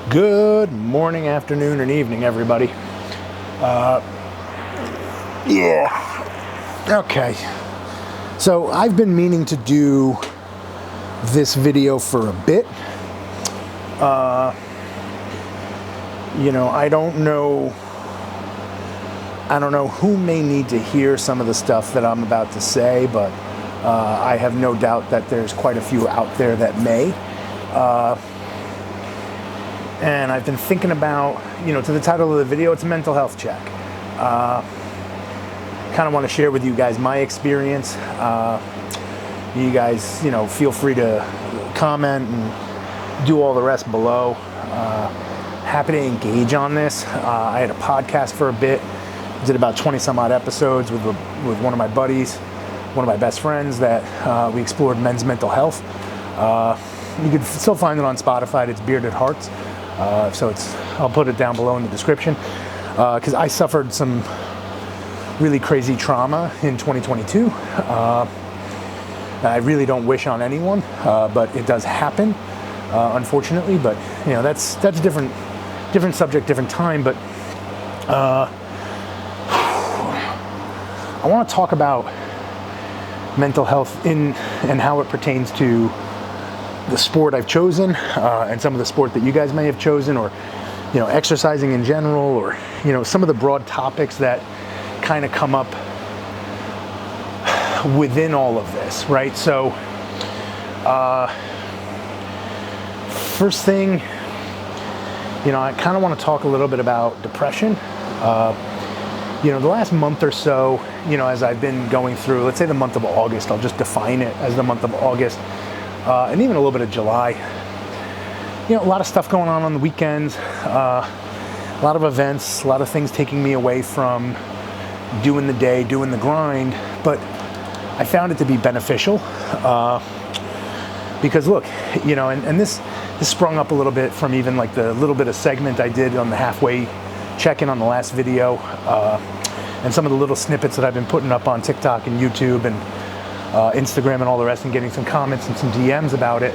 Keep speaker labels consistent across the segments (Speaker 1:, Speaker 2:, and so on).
Speaker 1: Good morning, afternoon, and evening, everybody. Okay. So I've been meaning to do this video for a bit. I don't know who may need to hear some of the stuff that I'm about to say, but I have no doubt that there's quite a few out there that may. And I've been thinking about, to the title of the video, it's a mental health check. Kind of want to share with you guys my experience. You guys, feel free to comment and do all the rest below. Happy to engage on this. I had a podcast for a bit. Did about 20 some odd episodes with one of my buddies, one of my best friends, that we explored men's mental health. You can still find it on Spotify. It's Bearded Hearts. I'll put it down below in the description, because I suffered some really crazy trauma in 2022. I really don't wish on anyone, but it does happen, unfortunately. But that's a different subject, different time. But I want to talk about mental health and how it pertains to the sport I've chosen, and some of the sport that you guys may have chosen, or exercising in general, or some of the broad topics that kind of come up within all of this, right? So first thing, I kind of want to talk a little bit about depression. The last month or so, as I've been going through, let's say the month of August, I'll just define it as the month of August, and even a little bit of July. A lot of stuff going on the weekends, a lot of events, a lot of things taking me away from doing the day, doing the grind. But I found it to be beneficial, because look, and this sprung up a little bit from even like the little bit of segment I did on the halfway check-in on the last video, and some of the little snippets that I've been putting up on TikTok and YouTube and Instagram and all the rest, and getting some comments and some DMs about it.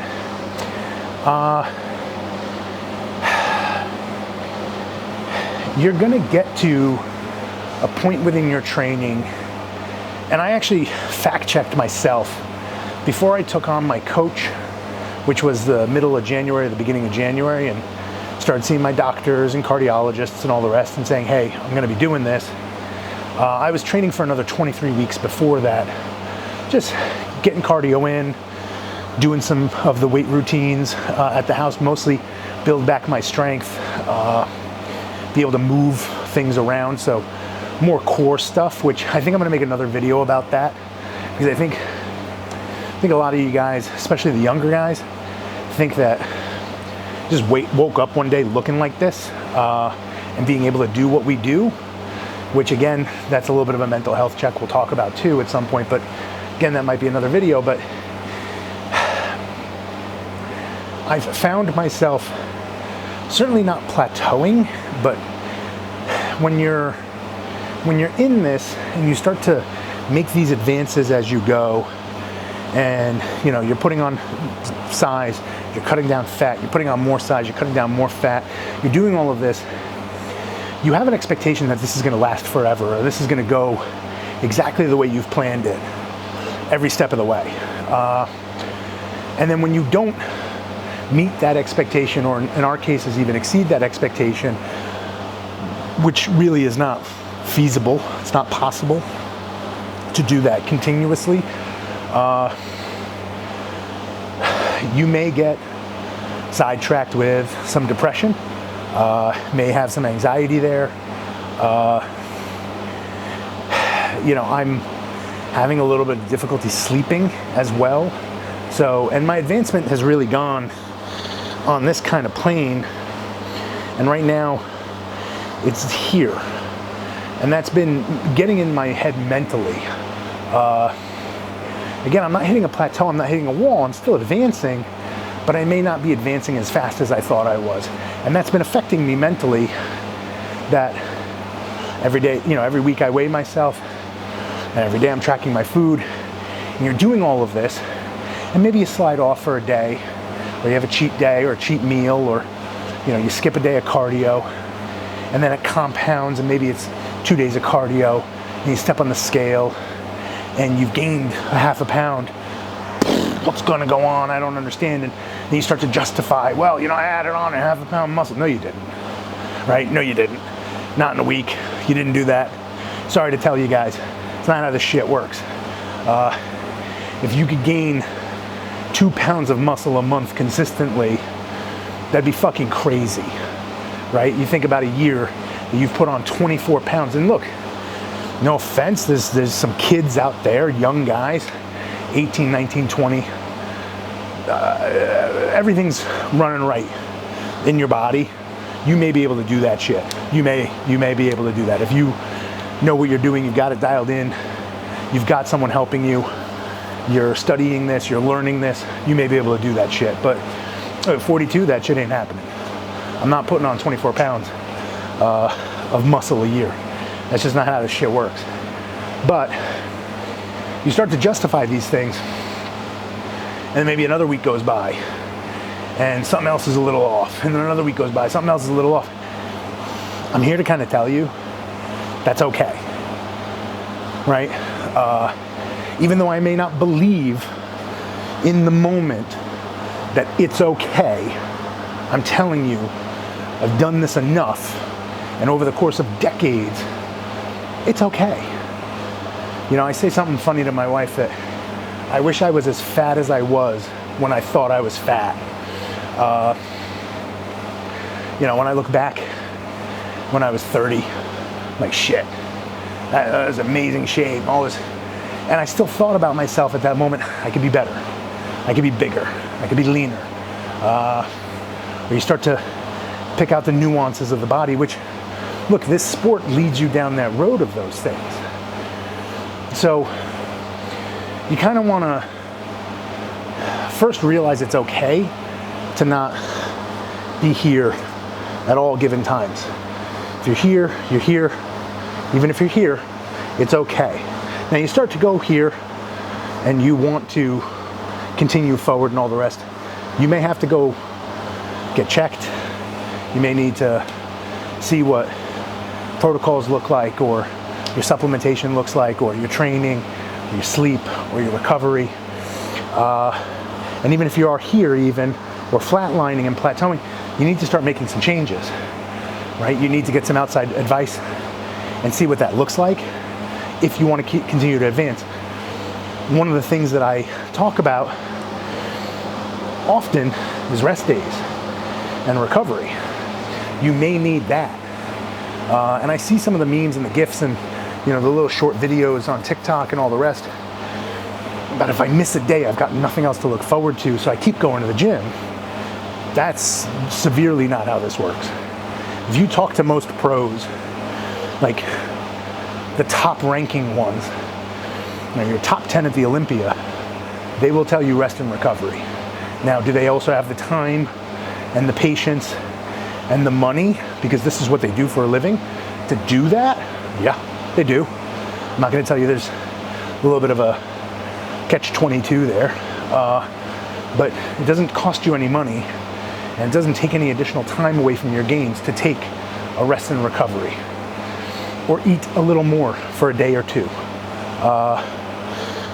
Speaker 1: You're gonna get to a point within your training, and I actually fact-checked myself before I took on my coach, which was the middle of January, the beginning of January, and started seeing my doctors and cardiologists and all the rest, and saying, hey, I'm gonna be doing this. I was training for another 23 weeks before that, just getting cardio in, doing some of the weight routines at the house, mostly build back my strength, be able to move things around. So more core stuff, which I think I'm gonna make another video about that, because I think a lot of you guys, especially the younger guys, think that just woke up one day looking like this, and being able to do what we do, which again, that's a little bit of a mental health check we'll talk about too at some point. But again, that might be another video. But I've found myself certainly not plateauing, but when you're in this and you start to make these advances as you go, and you're putting on size, you're cutting down fat, you're putting on more size, you're cutting down more fat, you're doing all of this, you have an expectation that this is going to last forever, or this is going to go exactly the way you've planned it every step of the way. And then when you don't meet that expectation, or in our cases even exceed that expectation, which really is not feasible, it's not possible to do that continuously, you may get sidetracked with some depression, may have some anxiety there. I'm having a little bit of difficulty sleeping as well. So, and my advancement has really gone on this kind of plane, and right now it's here, and that's been getting in my head mentally. Again, I'm not hitting a plateau, I'm not hitting a wall, I'm still advancing, but I may not be advancing as fast as I thought I was. And that's been affecting me mentally, that every day, every week I weigh myself, and every day I'm tracking my food, and you're doing all of this, and maybe you slide off for a day, or you have a cheat day or a cheat meal, or you skip a day of cardio, and then it compounds, and maybe it's 2 days of cardio, and you step on the scale, and you've gained a half a pound. What's going to go on? I don't understand. And then you start to justify, well, I added on a half a pound muscle. No, you didn't. Right? No, you didn't. Not in a week. You didn't do that. Sorry to tell you guys, it's not how this shit works. If you could gain 2 pounds of muscle a month consistently, that'd be fucking crazy, right? You think about a year that you've put on 24 pounds, and look, no offense, there's some kids out there, young guys, 18, 19, 20, everything's running right in your body. You may be able to do that shit. You may be able to do that. If you know what you're doing, you've got it dialed in, you've got someone helping you, you're studying this, you're learning this, you may be able to do that shit. But at 42, that shit ain't happening. I'm not putting on 24 pounds of muscle a year. That's just not how this shit works. But you start to justify these things, and then maybe another week goes by, and something else is a little off, and then another week goes by, something else is a little off. I'm here to kind of tell you that's okay, right? Even though I may not believe in the moment that it's okay, I'm telling you, I've done this enough, and over the course of decades, it's okay. I say something funny to my wife that I wish I was as fat as I was when I thought I was fat. When I look back when I was 30, I'm like, shit, that was amazing shape, all this. And I still thought about myself at that moment, I could be better, I could be bigger, I could be leaner. Or you start to pick out the nuances of the body, which, look, this sport leads you down that road of those things. So you kind of want to first realize it's okay to not be here at all given times. If you're here, you're here. Even if you're here, it's okay. Now you start to go here and you want to continue forward and all the rest. You may have to go get checked. You may need to see what protocols look like, or your supplementation looks like, or your training, or your sleep, or your recovery. And even if you are here or flatlining and plateauing, you need to start making some changes, right? You need to get some outside advice and see what that looks like if you want to continue to advance. One of the things that I talk about often is rest days and recovery. You may need that. And I see some of the memes and the GIFs and the little short videos on TikTok and all the rest. But if I miss a day, I've got nothing else to look forward to, so I keep going to the gym. That's severely not how this works. If you talk to most pros, like the top ranking ones, your top 10 at the Olympia, they will tell you rest and recovery. Now, do they also have the time and the patience and the money, because this is what they do for a living, to do that? Yeah, they do. I'm not going to tell you there's a little bit of a catch-22 there, but it doesn't cost you any money, and it doesn't take any additional time away from your gains to take a rest and recovery, or eat a little more for a day or two,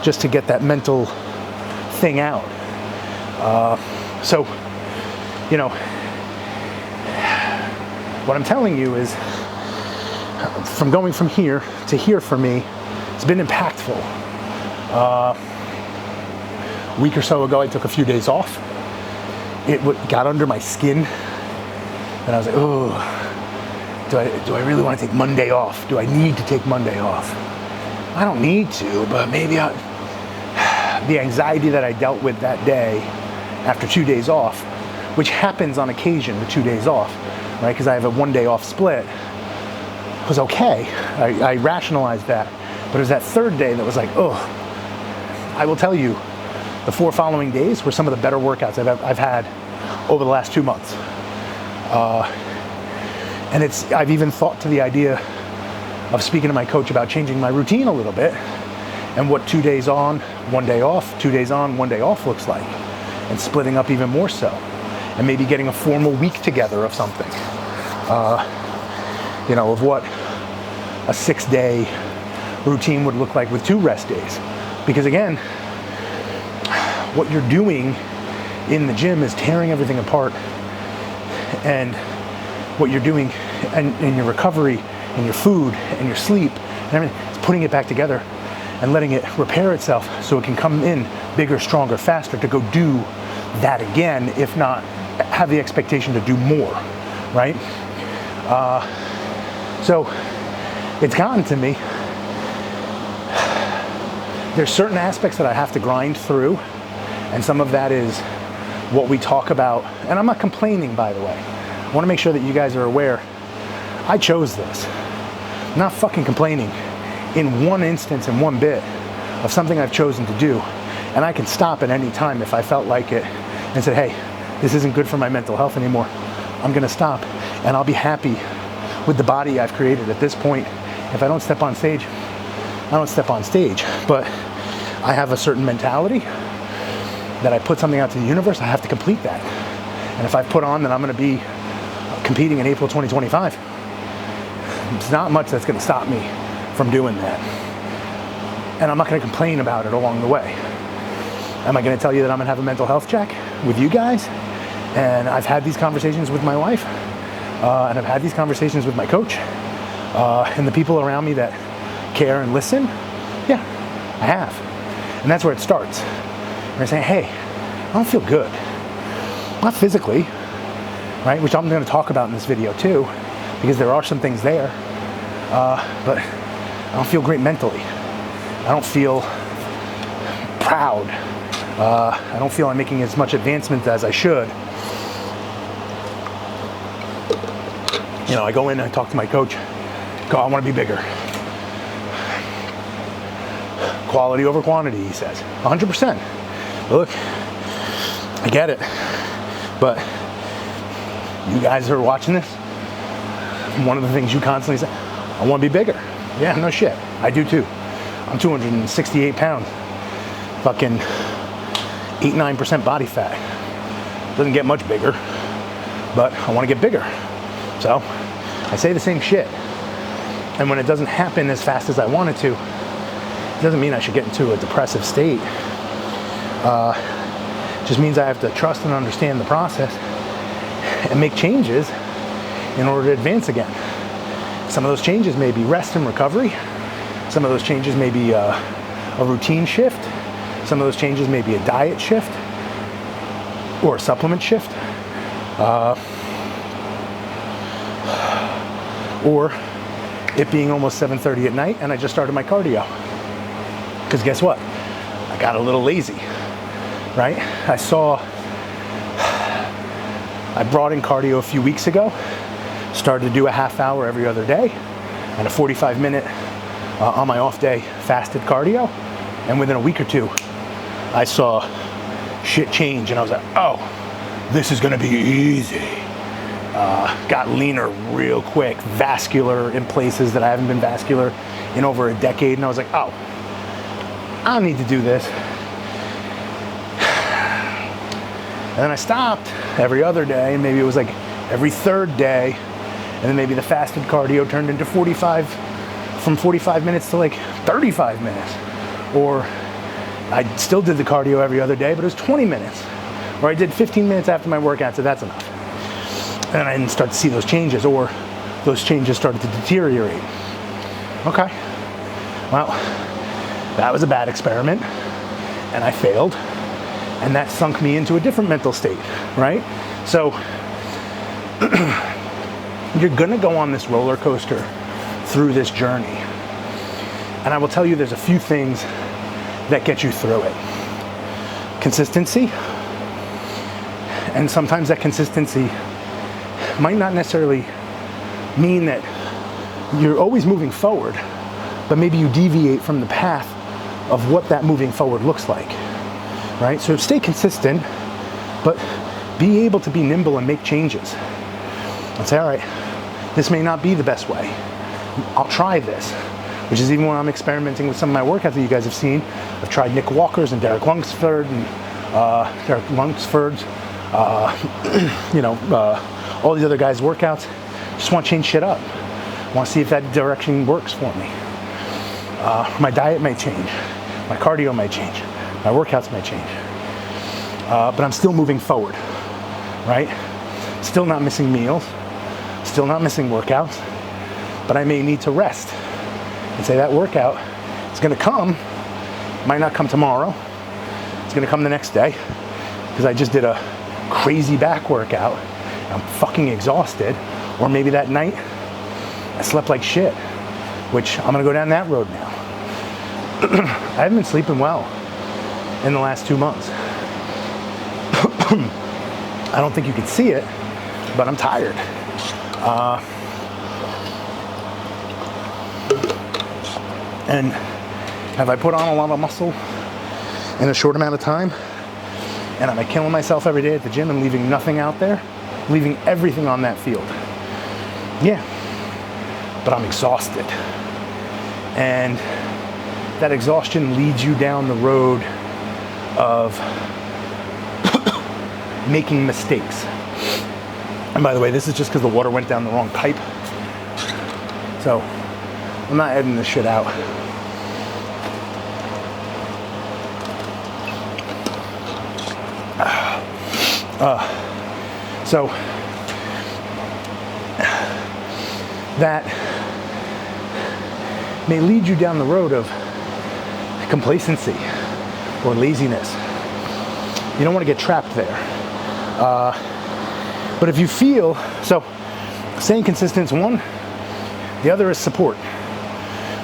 Speaker 1: just to get that mental thing out. So, what I'm telling you is, from going from here to here for me, it's been impactful. A week or so ago, I took a few days off. It got under my skin, and I was like, oh, do I really want to take Monday off? Do I need to take Monday off? I don't need to, but maybe the anxiety that I dealt with that day after 2 days off, which happens on occasion, the 2 days off, right? Because I have a 1 day off split, was okay. I rationalized that. But it was that third day that was like, oh, I will tell you, the 4 following days were some of the better workouts I've had over the last 2 months. And I've even thought to the idea of speaking to my coach about changing my routine a little bit, and what 2 days on, 1 day off, 2 days on, 1 day off looks like, and splitting up even more so. and maybe getting a formal week together of something, of what a 6-day routine would look like with 2 rest days. Because again, what you're doing in the gym is tearing everything apart, and what you're doing in your recovery and your food and your sleep and everything is putting it back together and letting it repair itself so it can come in bigger, stronger, faster to go do that again, if not have the expectation to do more, right? So it's gotten to me. There's certain aspects that I have to grind through, and some of that is what we talk about. And I'm not complaining, by the way. I want to make sure that you guys are aware. I chose this. I'm not fucking complaining in one instance, in one bit of something I've chosen to do. And I can stop at any time if I felt like it and said, hey, this isn't good for my mental health anymore. I'm going to stop, and I'll be happy with the body I've created at this point. If I don't step on stage, I don't step on stage. But I have a certain mentality that I put something out to the universe, I have to complete that. And if I've put on that I'm going to be competing in April 2025, it's not much that's going to stop me from doing that. And I'm not going to complain about it along the way. Am I going to tell you that I'm going to have a mental health check with you guys? And I've had these conversations with my wife, and I've had these conversations with my coach, and the people around me that care and listen. Yeah, I have. And that's where it starts. They're saying, hey, I don't feel good. Not physically, right? Which I'm going to talk about in this video too, because there are some things there. But I don't feel great mentally. I don't feel proud. I don't feel I'm making as much advancement as I should. I go in and I talk to my coach. Go, I want to be bigger. Quality over quantity, he says. 100%. Look, I get it. But you guys are watching this. One of the things you constantly say, I want to be bigger. Yeah, no shit. I do too. I'm 268 pounds. Fucking 8-9% body fat. Doesn't get much bigger, but I want to get bigger. So I say the same shit. And when it doesn't happen as fast as I want it to, it doesn't mean I should get into a depressive state. It just means I have to trust and understand the process and make changes in order to advance again. Some of those changes may be rest and recovery. Some of those changes may be a routine shift. Some of those changes may be a diet shift or a supplement shift. Or it being almost 7:30 at night and I just started my cardio. Because guess what? I got a little lazy, right? I brought in cardio a few weeks ago, started to do a half hour every other day and a 45-minute on my off day fasted cardio. And within a week or two, I saw shit change and I was like, oh, this is gonna be easy. Got leaner real quick, vascular in places that I haven't been vascular in over a decade. And I was like, oh, I don't need to do this. And then I stopped every other day, and maybe it was like every third day. And then maybe the fasted cardio turned into 45 minutes to like 35 minutes. Or I still did the cardio every other day, but it was 20 minutes. Or I did 15 minutes after my workout, so that's enough. And I didn't start to see those changes, or those changes started to deteriorate. Okay, well, that was a bad experiment, and I failed, and that sunk me into a different mental state, right? So, you're gonna go on this roller coaster through this journey. And I will tell you there's a few things that get you through it. Consistency, and sometimes that consistency might not necessarily mean that you're always moving forward, but maybe you deviate from the path of what that moving forward looks like, right? So stay consistent, but be able to be nimble and make changes. And say, all right, this may not be the best way. I'll try this, which is even when I'm experimenting with some of my workouts that you guys have seen. I've tried Nick Walker's and Derek Lunsford's all these other guys' workouts. Just want to change shit up. Want to see if that direction works for me. My diet may change. My cardio may change. My workouts may change. But I'm still moving forward, right? Still not missing meals. Still not missing workouts. But I may need to rest and say that workout is going to come. Might not come tomorrow. It's going to come the next day because I just did a crazy back workout. I'm fucking exhausted. Or maybe that night I slept like shit, which I'm going to go down that road now. I haven't been sleeping well in the last 2 months. I don't think you can see it, but I'm tired. And have I put on a lot of muscle in a short amount of time? And am I killing myself every day at the gym and leaving nothing out there? Leaving everything on that field? Yeah. But I'm exhausted. And that exhaustion leads you down the road of making mistakes. And by the way, this is just because the water went down the wrong pipe. So I'm not editing this shit out. So that may lead you down the road of complacency or laziness. You don't want to get trapped there. But if you feel, so staying consistent is one, the other is support,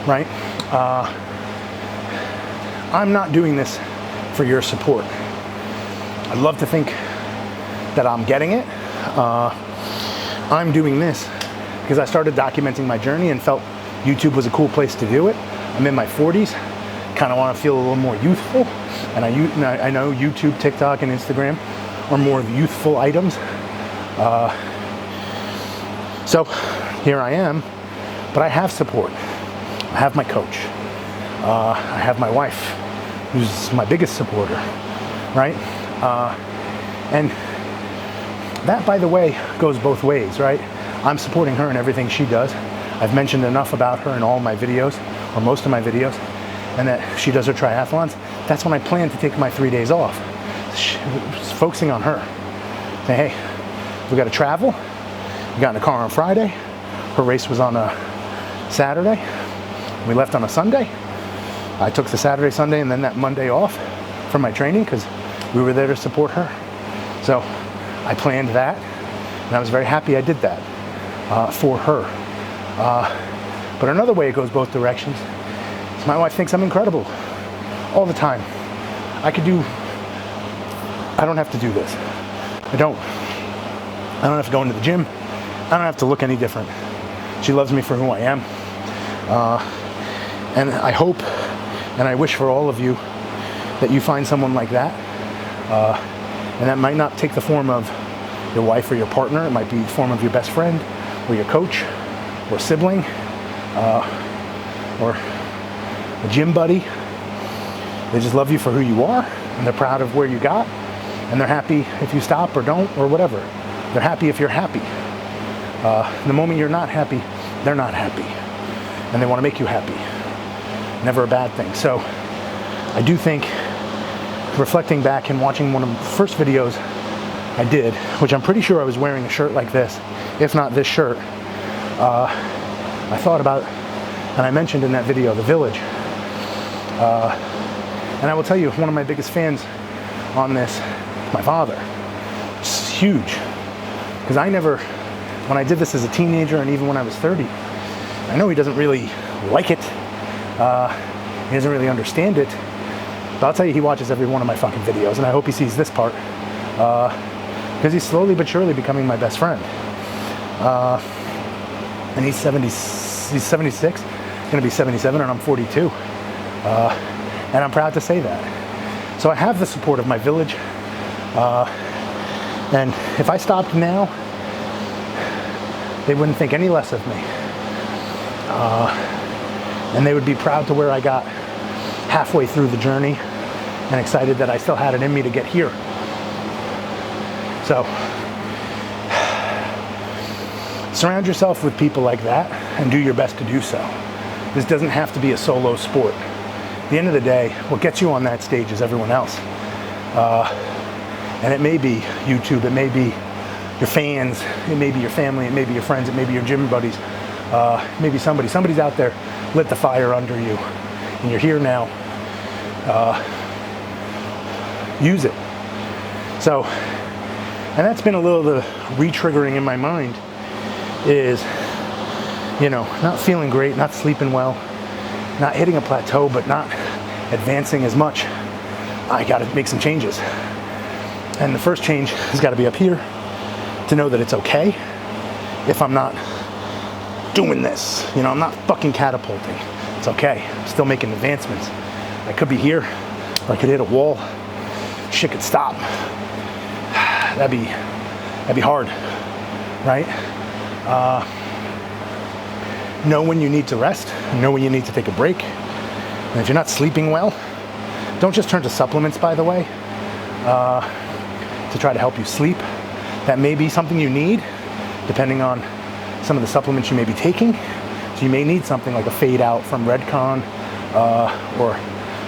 Speaker 1: right? I'm not doing this for your support. I'd love to think that I'm getting it. I'm doing this because I started documenting my journey and felt YouTube was a cool place to do it. I'm in my 40s, kind of want to feel a little more youthful, and I know YouTube, TikTok, and Instagram are more youthful items. So here I am, but I have support. I have my coach. I have my wife, who's my biggest supporter, right? And that, by the way, goes both ways, right? I'm supporting her in everything she does. I've mentioned enough about her in all my videos, or most of my videos, and that she does her triathlons. That's when I plan to take my 3 days off. Just focusing on her. Say, hey, we got to travel. We got in the car on Friday. Her race was on a Saturday. We left on a Sunday. I took the Saturday, Sunday, and then that Monday off from my training because we were there to support her. So I planned that, and I was very happy I did that for her. But another way it goes both directions is my wife thinks I'm incredible all the time. I don't have to do this. I don't have to go into the gym. I don't have to look any different. She loves me for who I am. And I hope and I wish for all of you that you find someone like that. And that might not take the form of your wife or your partner. It might be the form of your best friend or your coach or sibling or a gym buddy. They just love you for who you are, and they're proud of where you got, and they're happy if you stop or don't or whatever. They're happy if you're happy. The moment you're not happy, they're not happy, and they want to make you happy. Never a bad thing. So I do think, reflecting back and watching one of the first videos I did, which I'm pretty sure I was wearing a shirt like this, if not this shirt, I thought about, and I mentioned in that video, the village. And I will tell you, one of my biggest fans on this, my father. It's huge. Because when I did this as a teenager and even when I was 30, I know he doesn't really like it. He doesn't really understand it. But I'll tell you, he watches every one of my fucking videos, and I hope he sees this part. Because he's slowly but surely becoming my best friend. And he's 76, gonna be 77, and I'm 42. And I'm proud to say that. So I have the support of my village. And if I stopped now, they wouldn't think any less of me. And they would be proud to where I got halfway through the journey and excited that I still had it in me to get here. So surround yourself with people like that and do your best to do so. This doesn't have to be a solo sport. At the end of the day, what gets you on that stage is everyone else. And it may be YouTube, it may be your fans, it may be your family, it may be your friends, it may be your gym buddies, maybe somebody's out there lit the fire under you, and you're here now. Use it. So, and that's been a little of the re-triggering in my mind is, you know, not feeling great, not sleeping well, not hitting a plateau, but not advancing as much. I got to make some changes. And the first change has got to be up here, to know that it's okay if I'm not doing this. You know, I'm not fucking catapulting. It's okay. I'm still making advancements. I could be here, or I could hit a wall. Shit could stop. That'd be hard, right? Know when you need to rest. Know when you need to take a break. And if you're not sleeping well, don't just turn to supplements, by the way, to try to help you sleep. That may be something you need, depending on some of the supplements you may be taking. So you may need something like a fade out from Redcon, or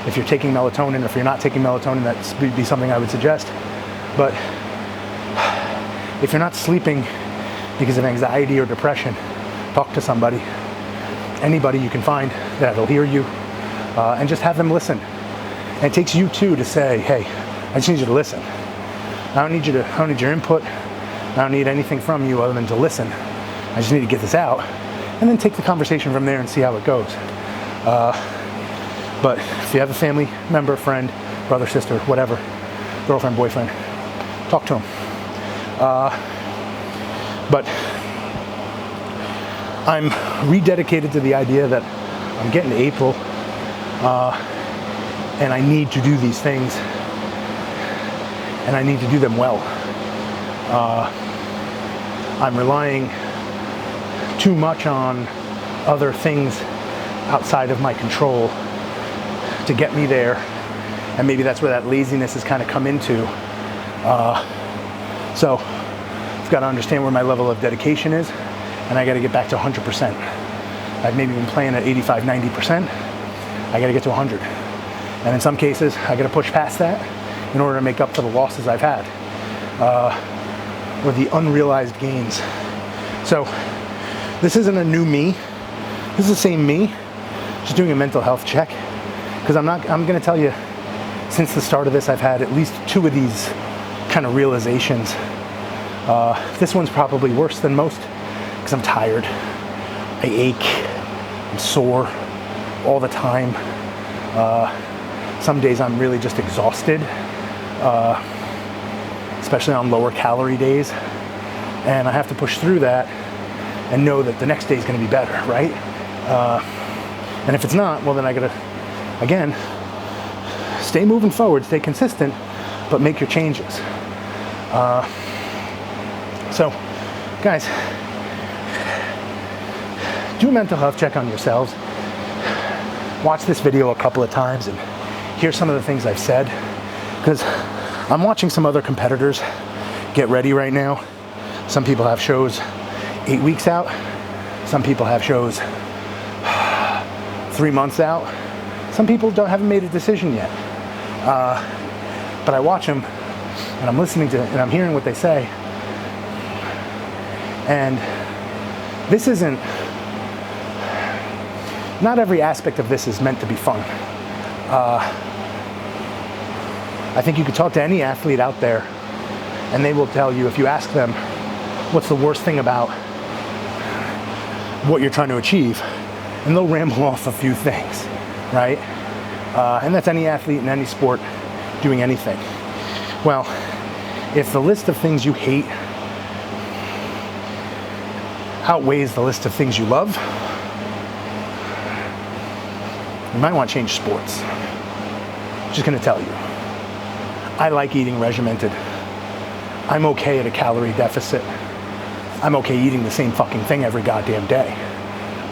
Speaker 1: if you're taking melatonin, or if you're not taking melatonin, that would be something I would suggest. But if you're not sleeping because of anxiety or depression, talk to somebody, anybody you can find that'll hear you, and just have them listen. And it takes you too to say, hey, I just need you to listen. I don't need your input. I don't need anything from you other than to listen. I just need to get this out, and then take the conversation from there and see how it goes. But if you have a family member, friend, brother, sister, whatever, girlfriend, boyfriend, talk to them. But I'm rededicated to the idea that I'm getting to April, and I need to do these things, and I need to do them well. I'm relying too much on other things outside of my control to get me there, and maybe that's where that laziness has kind of come into. So I've got to understand where my level of dedication is, and I got to get back to 100%. I've maybe been playing at 85, 90%. I got to get to 100. And in some cases, I got to push past that in order to make up for the losses I've had, or the unrealized gains. So this isn't a new me. This is the same me, just doing a mental health check. Because I'm going to tell you, since the start of this, I've had at least 2 of these kind of realizations. This one's probably worse than most because I'm tired. I ache. I'm sore all the time. Some days I'm really just exhausted, especially on lower calorie days. And I have to push through that and know that the next day is going to be better, right? And if it's not, well, then I got to, again, stay moving forward, stay consistent, but make your changes. So, guys, do a mental health check on yourselves. Watch this video a couple of times and hear some of the things I've said, because I'm watching some other competitors get ready right now. Some people have shows 8 weeks out. Some people have shows 3 months out. Some people haven't made a decision yet. But I watch them, and I'm listening to, and I'm hearing what they say. And this isn't, not every aspect of this is meant to be fun. I think you could talk to any athlete out there, and they will tell you, if you ask them, what's the worst thing about what you're trying to achieve? And they'll ramble off a few things, right? And that's any athlete in any sport doing anything. Well, if the list of things you hate outweighs the list of things you love, you might want to change sports. Just gonna tell you. I like eating regimented. I'm okay at a calorie deficit. I'm okay eating the same fucking thing every goddamn day.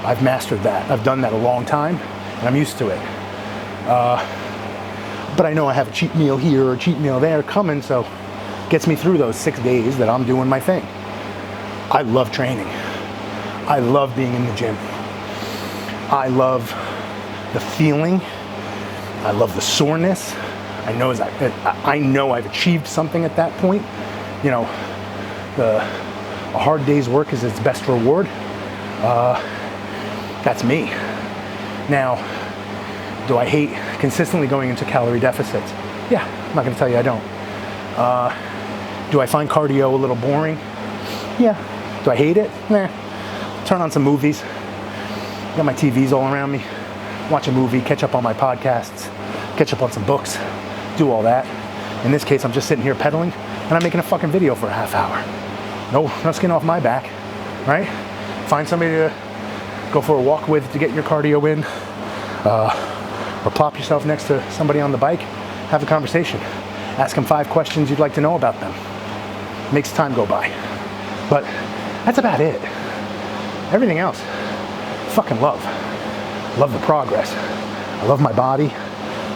Speaker 1: I've mastered that. I've done that a long time, and I'm used to it. But I know I have a cheat meal here or a cheat meal there coming, so gets me through those 6 days that I'm doing my thing. I love training. I love being in the gym. I love the feeling. I love the soreness. I know I've achieved something at that point. You know, a hard day's work is its best reward. That's me. Now, do I hate consistently going into calorie deficits? Yeah, I'm not gonna tell you I don't. Do I find cardio a little boring? Yeah. Do I hate it? Nah. Turn on some movies. Got my TVs all around me. Watch a movie, catch up on my podcasts, catch up on some books, do all that. In this case, I'm just sitting here pedaling and I'm making a fucking video for a half hour. No skin off my back, right? Find somebody to go for a walk with to get your cardio in, or plop yourself next to somebody on the bike, have a conversation. Ask them 5 questions you'd like to know about them. Makes time go by. But that's about it. Everything else, fucking love. Love the progress. I love my body.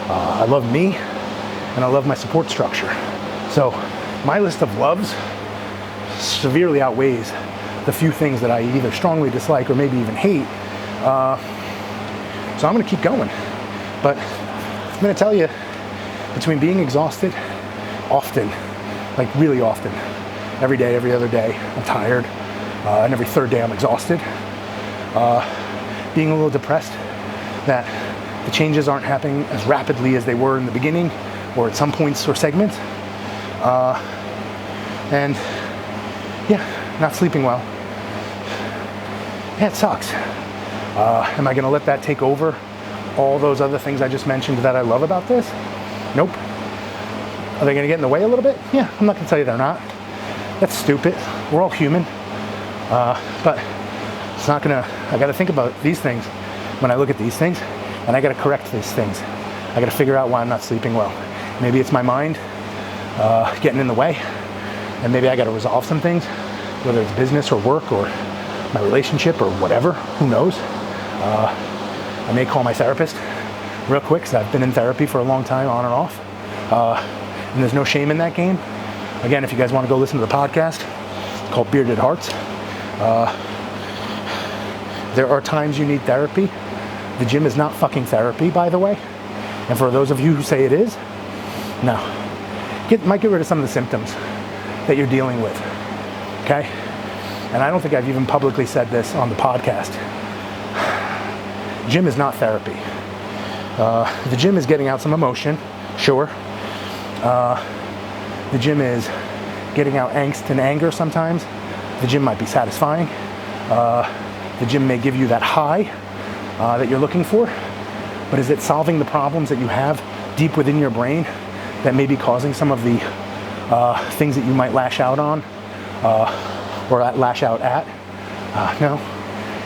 Speaker 1: I love me, and I love my support structure. So my list of loves severely outweighs the few things that I either strongly dislike or maybe even hate. So I'm gonna keep going. But I'm gonna tell you, between being exhausted often, like really often, every day, every other day, I'm tired, and every third day I'm exhausted, being a little depressed that the changes aren't happening as rapidly as they were in the beginning or at some points or segments, and yeah, not sleeping well. Yeah, it sucks. Am I gonna let that take over all those other things I just mentioned that I love about this? Nope. Are they gonna get in the way a little bit? Yeah, I'm not gonna tell you they're not. That's stupid. We're all human. But it's not gonna, I gotta think about these things when I look at these things, and I gotta correct these things. I gotta figure out why I'm not sleeping well. Maybe it's my mind getting in the way, and maybe I gotta resolve some things, whether it's business or work or my relationship or whatever, who knows. I may call my therapist real quick, because I've been in therapy for a long time, on and off. And there's no shame in that game. Again, if you guys want to go listen to the podcast, it's called Bearded Hearts. There are times you need therapy. The gym is not fucking therapy, by the way. And for those of you who say it is, no. Might get rid of some of the symptoms that you're dealing with, okay? And I don't think I've even publicly said this on the podcast. Gym is not therapy. The gym is getting out some emotion, sure. The gym is getting out angst and anger sometimes. The gym might be satisfying. The gym may give you that high that you're looking for, but is it solving the problems that you have deep within your brain that may be causing some of the things that you might lash out on or lash out at? No,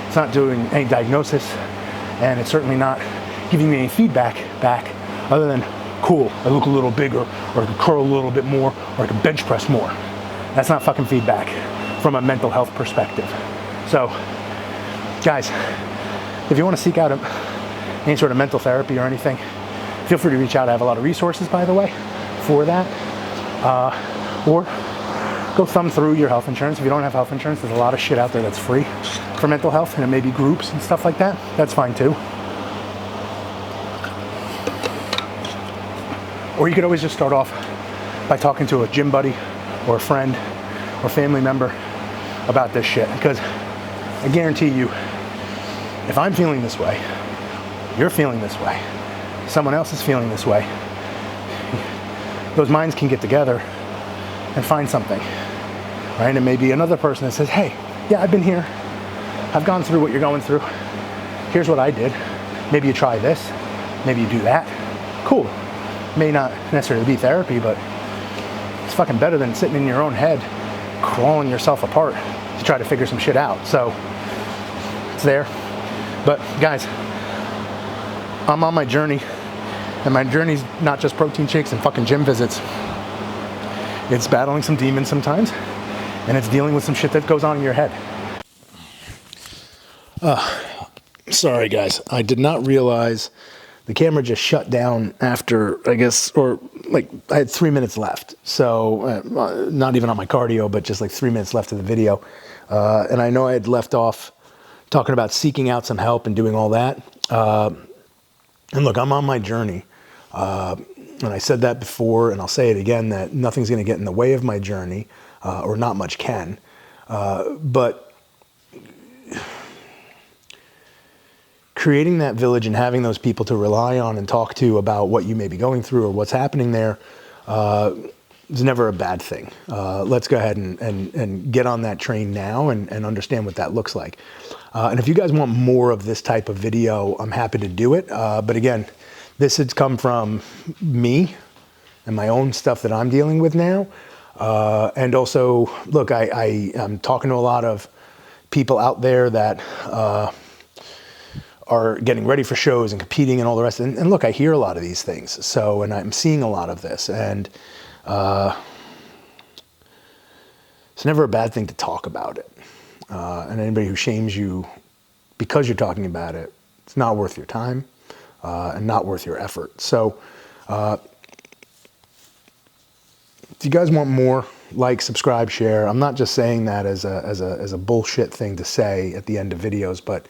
Speaker 1: it's not doing any diagnosis, and it's certainly not giving me any feedback back other than, cool, I look a little bigger, or I can curl a little bit more, or I can bench press more. That's not fucking feedback from a mental health perspective. So, guys, if you want to seek out any sort of mental therapy or anything, feel free to reach out. I have a lot of resources, by the way, for that. Or go thumb through your health insurance. If you don't have health insurance, there's a lot of shit out there that's free for mental health, and it may be groups and stuff like that. That's fine too. Or you could always just start off by talking to a gym buddy or a friend or family member about this shit. Because I guarantee you, if I'm feeling this way, you're feeling this way, someone else is feeling this way, those minds can get together and find something, right? And maybe another person that says, hey, yeah, I've been here. I've gone through what you're going through. Here's what I did. Maybe you try this. Maybe you do that. Cool. May not necessarily be therapy, but it's fucking better than sitting in your own head, crawling yourself apart to try to figure some shit out. So it's there. But guys, I'm on my journey, and my journey's not just protein shakes and fucking gym visits. It's battling some demons sometimes, and it's dealing with some shit that goes on in your head. Sorry guys, I did not realize the camera just shut down after, I guess, or like I had 3 minutes left. So not even on my cardio, but just like 3 minutes left of the video. And I know I had left off talking about seeking out some help and doing all that. And look, I'm on my journey. And I said that before, and I'll say it again, that nothing's going to get in the way of my journey, or not much can. But creating that village and having those people to rely on and talk to about what you may be going through or what's happening there is never a bad thing. Let's go ahead and get on that train now and understand what that looks like. And if you guys want more of this type of video, I'm happy to do it. But again, this has come from me and my own stuff that I'm dealing with now. And also, look, I'm talking to a lot of people out there that are getting ready for shows and competing and all the rest. And look, I hear a lot of these things. So, and I'm seeing a lot of this. And it's never a bad thing to talk about it. And anybody who shames you because you're talking about it, it's not worth your time and not worth your effort. So if you guys want more, like, subscribe, share. I'm not just saying that as a bullshit thing to say at the end of videos, but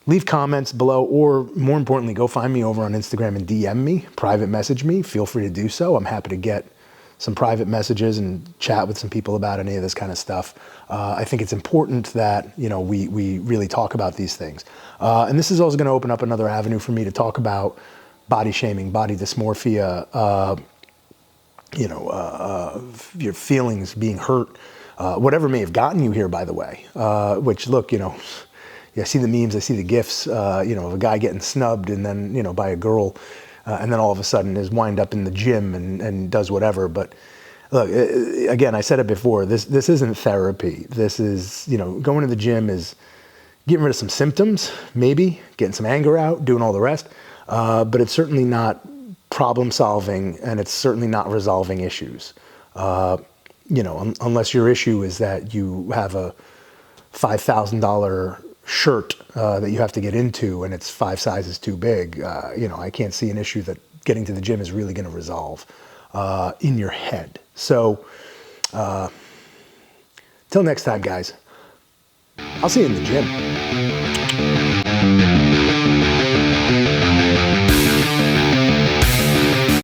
Speaker 1: leave comments below, or more importantly, go find me over on Instagram and DM me, private message me. Feel free to do so. I'm happy to get some private messages and chat with some people about any of this kind of stuff. I think it's important that, you know, we really talk about these things. And this is also going to open up another avenue for me to talk about body shaming, body dysmorphia, your feelings, being hurt, whatever may have gotten you here, by the way, which, look, you know, I see the memes, I see the GIFs, of a guy getting snubbed and then, by a girl, and then all of a sudden is wind up in the gym and does whatever. But look, again, I said it before, this isn't therapy. This is, going to the gym is getting rid of some symptoms, maybe, getting some anger out, doing all the rest. But it's certainly not problem solving, and it's certainly not resolving issues. Unless your issue is that you have a $5,000 shirt that you have to get into and it's 5 sizes too big. I can't see an issue that getting to the gym is really going to resolve in your head. So till next time, guys, I'll see you in the gym.